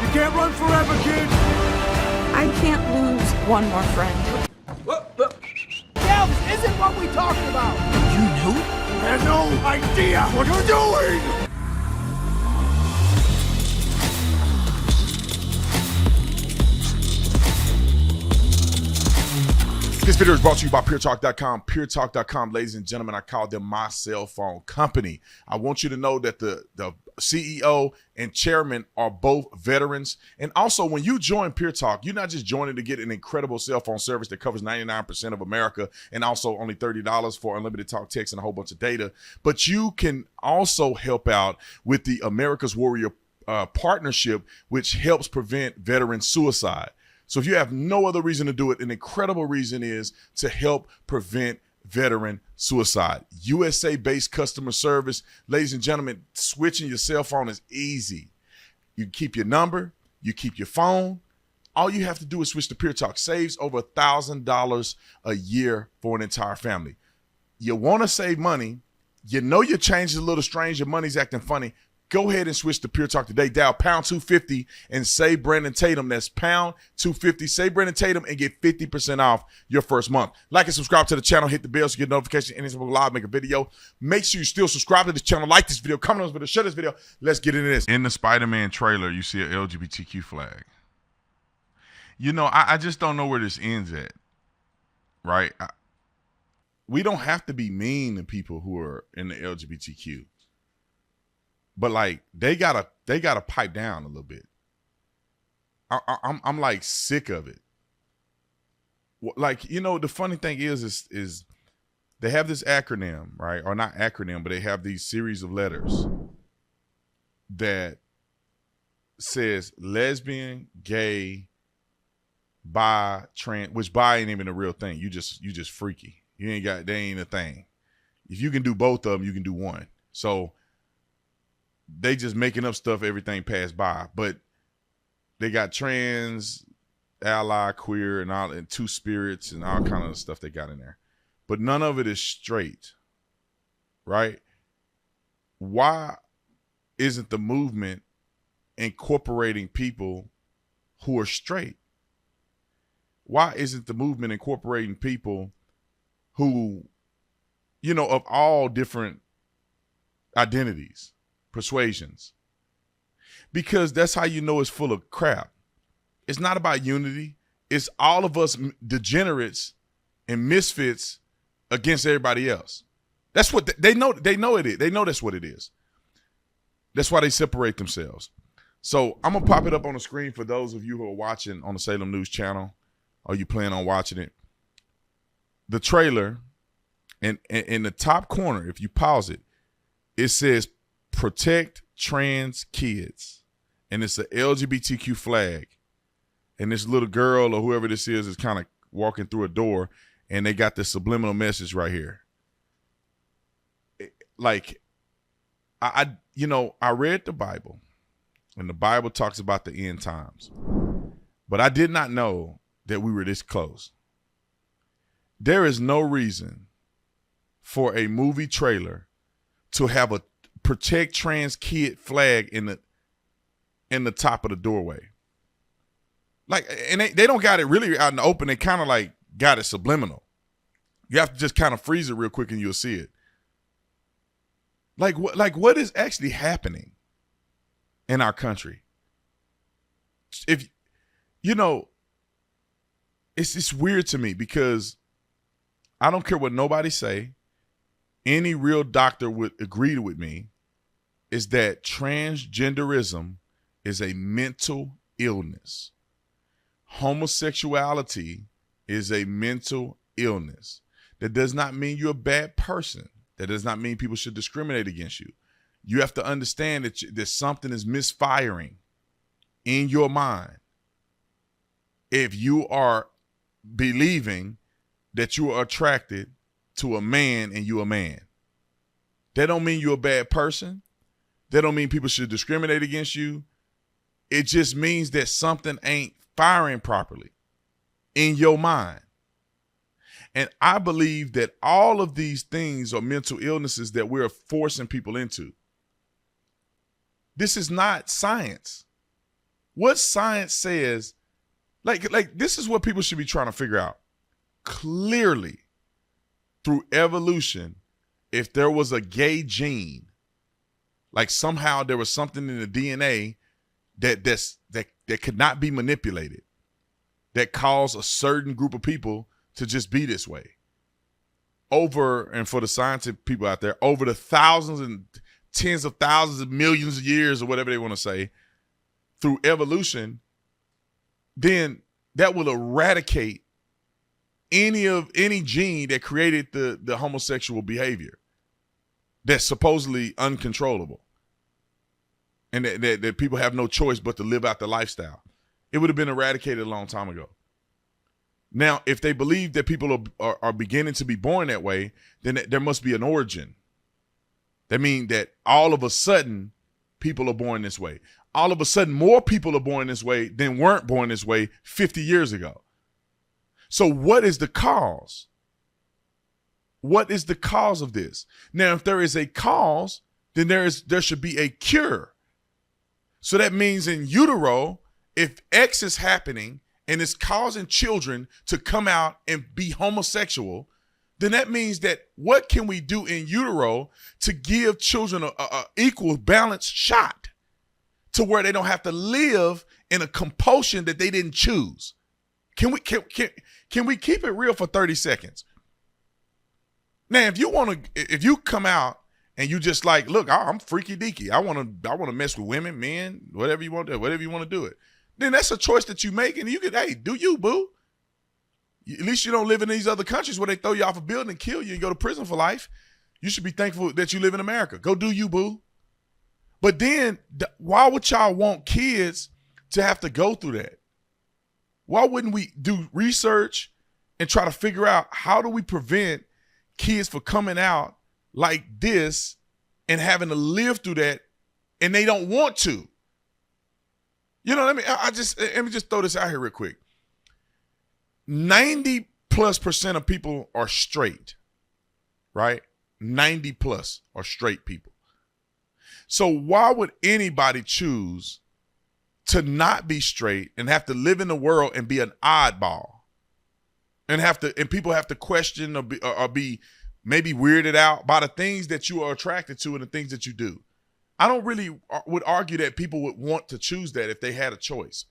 You can't run forever, kid. I can't lose one more friend. Dale, this isn't what we talked about. You knew? I have no idea what you're doing! This video is brought to you by PureTalk.com. PureTalk.com, ladies and gentlemen, I call them my cell phone company. I want you to know that the CEO and chairman are both veterans. And also, when you join Pure Talk, you're not just joining to get an incredible cell phone service that covers 99% of America and also only $30 for unlimited talk, text, and a whole bunch of data, but you can also help out with the America's Warrior partnership, which helps prevent veteran suicide. So if you have no other reason to do it, an incredible reason is to help prevent veteran suicide. USA-based customer service. Ladies and gentlemen, switching your cell phone is easy. You keep your number, you keep your phone. All you have to do is switch to Pure Talk. Saves over $1,000 a year for an entire family. You want to save money. You know your change is a little strange. Your money's acting funny. Go ahead and switch to Pure Talk today. Dial pound 250 and save Brandon Tatum. That's pound 250. Save Brandon Tatum and get 50% off your first month. Like and subscribe to the channel. Hit the bell so you get notification anytime we live make a video. Make sure you still subscribe to this channel. Like this video. Comment on this video. Share this video. Let's get into this. In the Spiderman trailer, you see an LGBTQ flag. You know, I just don't know where this ends at, right? We don't have to be mean to people who are in the LGBTQ. But like they gotta pipe down a little bit. I'm like sick of it. Like, you know, the funny thing is they have this acronym, right? Or not acronym, but they have these series of letters that says lesbian, gay, bi, trans, which bi ain't even a real thing. You just freaky. You ain't got, they ain't a thing. If you can do both of them, you can do one. So they just making up stuff, everything passed by. But they got trans, ally, queer, and all, and two spirits and all kind of stuff they got in there. But none of it is straight, right? Why isn't the movement incorporating people who are straight? Why isn't the movement incorporating people who, you know, of all different identities, persuasions? Because that's how you know it's full of crap. It's not about unity. It's all of us degenerates and misfits against everybody else. That's what they know. They know it is. They know that's what it is. That's why they separate themselves. So I'm gonna pop it up on the screen for those of you who are watching on the Salem News Channel, or you plan on watching it. The trailer, and in the top corner, if you pause it, it says "Protect Trans Kids," and it's a LGBTQ flag. And this little girl or whoever this is kind of walking through a door, and they got this subliminal message right here. Like, I read the Bible, and the Bible talks about the end times, but I did not know that we were this close. There is no reason for a movie trailer to have a "Protect Trans Kid" flag in the top of the doorway. Like, and they don't got it really out in the open. They kind of like got it subliminal. You have to just kind of freeze it real quick and you'll see it. Like what is actually happening in our country? If you know, it's weird to me because I don't care what nobody say. Any real doctor would agree with me is that transgenderism is a mental illness. Homosexuality is a mental illness. That does not mean you're a bad person. That does not mean people should discriminate against you. You have to understand that something is misfiring in your mind if you are believing that you are attracted to a man and you a man. That don't mean you're a bad person. That don't mean people should discriminate against you. It just means that something ain't firing properly in your mind. And I believe that all of these things are mental illnesses that we're forcing people into. This is not science. What science says, like this is what people should be trying to figure out. Clearly, through evolution, if there was a gay gene, like somehow there was something in the DNA that could not be manipulated, that caused a certain group of people to just be this way. And for the scientific people out there, over the thousands and tens of thousands of millions of years or whatever they want to say, through evolution, then that will eradicate any gene that created the homosexual behavior that's supposedly uncontrollable and that people have no choice but to live out the lifestyle. It would have been eradicated a long time ago. Now, if they believe that people are beginning to be born that way, then there must be an origin. That means that all of a sudden, people are born this way. All of a sudden, more people are born this way than weren't born this way 50 years ago. So what is the cause? What is the cause of this? Now, if there is a cause, then there should be a cure. So that means in utero, if X is happening and it's causing children to come out and be homosexual, then that means that what can we do in utero to give children a equal balanced shot to where they don't have to live in a compulsion that they didn't choose? Can we keep it real for 30 seconds? Now, if you come out and you just like, look, I'm freaky deaky. I want to mess with women, men, whatever you want to do it. Then that's a choice that you make, and you can, hey, do you, boo? At least you don't live in these other countries where they throw you off a building and kill you and go to prison for life. You should be thankful that you live in America. Go do you, boo. But then, why would y'all want kids to have to go through that? Why wouldn't we do research and try to figure out how do we prevent kids from coming out like this and having to live through that, and they don't want to? You know, let me just throw this out here real quick. 90+% of people are straight, right? 90+ are straight people. So why would anybody choose to not be straight and have to live in the world and be an oddball and people have to question or be maybe weirded out by the things that you are attracted to and the things that you do? I don't really would argue that people would want to choose that if they had a choice.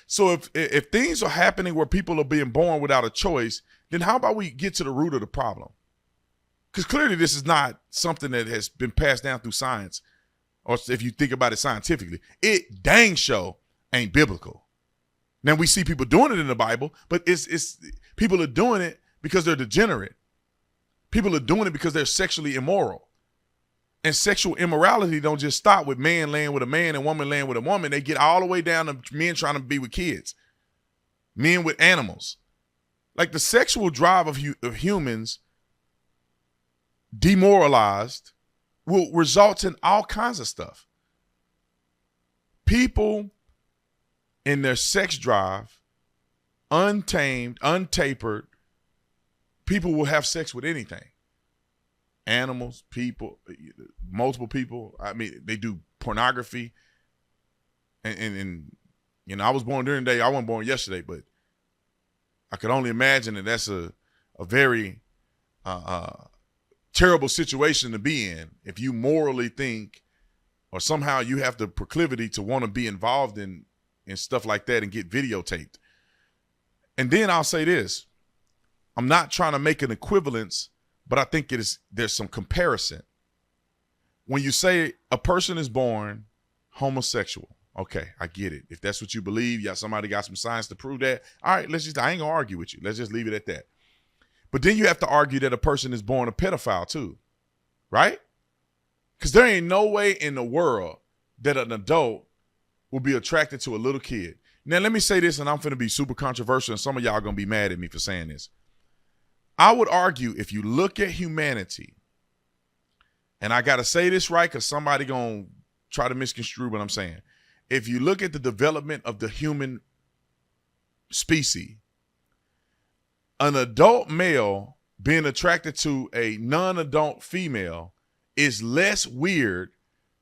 So if things are happening where people are being born without a choice, then how about we get to the root of the problem? Because clearly this is not something that has been passed down through science, or if you think about it scientifically, it dang sure ain't biblical. Now we see people doing it in the Bible, but it's people are doing it because they're degenerate. People are doing it because they're sexually immoral. And sexual immorality don't just stop with man laying with a man and woman laying with a woman. They get all the way down to men trying to be with kids, men with animals. Like the sexual drive of humans demoralized will result in all kinds of stuff. People in their sex drive, untamed, untapered, people will have sex with anything. Animals, people, multiple people. I mean, they do pornography. And you know, I was born during the day. I wasn't born yesterday, but I could only imagine that that's a very terrible situation to be in if you morally think or somehow you have the proclivity to want to be involved in stuff like that and get videotaped. And then I'll say this. I'm not trying to make an equivalence, but I think there's some comparison. When you say a person is born homosexual, okay, I get it. If that's what you believe, somebody got some science to prove that. All right, I ain't gonna argue with you. Let's just leave it at that. But then you have to argue that a person is born a pedophile too, right? Because there ain't no way in the world that an adult will be attracted to a little kid. Now, let me say this, and I'm finna be super controversial, and some of y'all are gonna be mad at me for saying this. I would argue if you look at humanity, and I got to say this right because somebody going to try to misconstrue what I'm saying. If you look at the development of the human species, an adult male being attracted to a non-adult female is less weird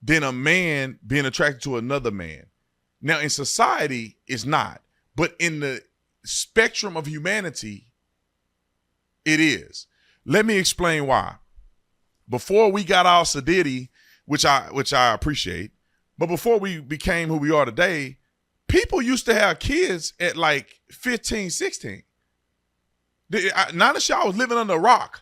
than a man being attracted to another man. Now, in society, it's not. But in the spectrum of humanity, it is. Let me explain why. Before we got our sedity, which I appreciate, but before we became who we are today, people used to have kids at like 15, 16. Not that y'all was living under a rock.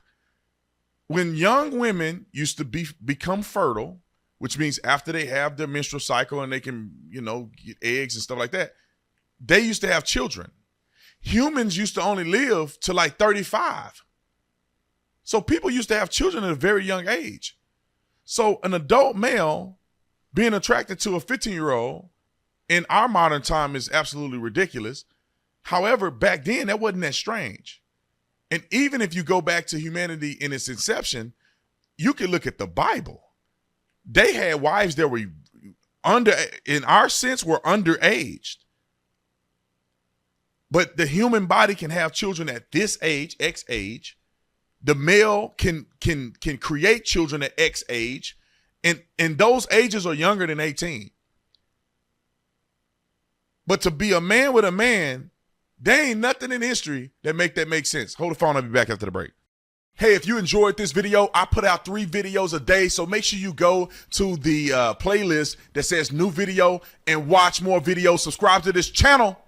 When young women used to become fertile, which means after they have their menstrual cycle and they can, get eggs and stuff like that, they used to have children. Humans used to only live to like 35. So people used to have children at a very young age. So an adult male being attracted to a 15-year-old in our modern time is absolutely ridiculous. However, back then, that wasn't that strange. And even if you go back to humanity in its inception, you can look at the Bible. They had wives that were in our sense, were underaged. But the human body can have children at this age, X age. The male can create children at X age, and those ages are younger than 18. But to be a man with a man, there ain't nothing in history that make sense. Hold the phone, I'll be back after the break. Hey, if you enjoyed this video, I put out 3 videos a day, so make sure you go to the playlist that says new video and watch more videos. Subscribe to this channel.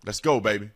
Let's go, baby.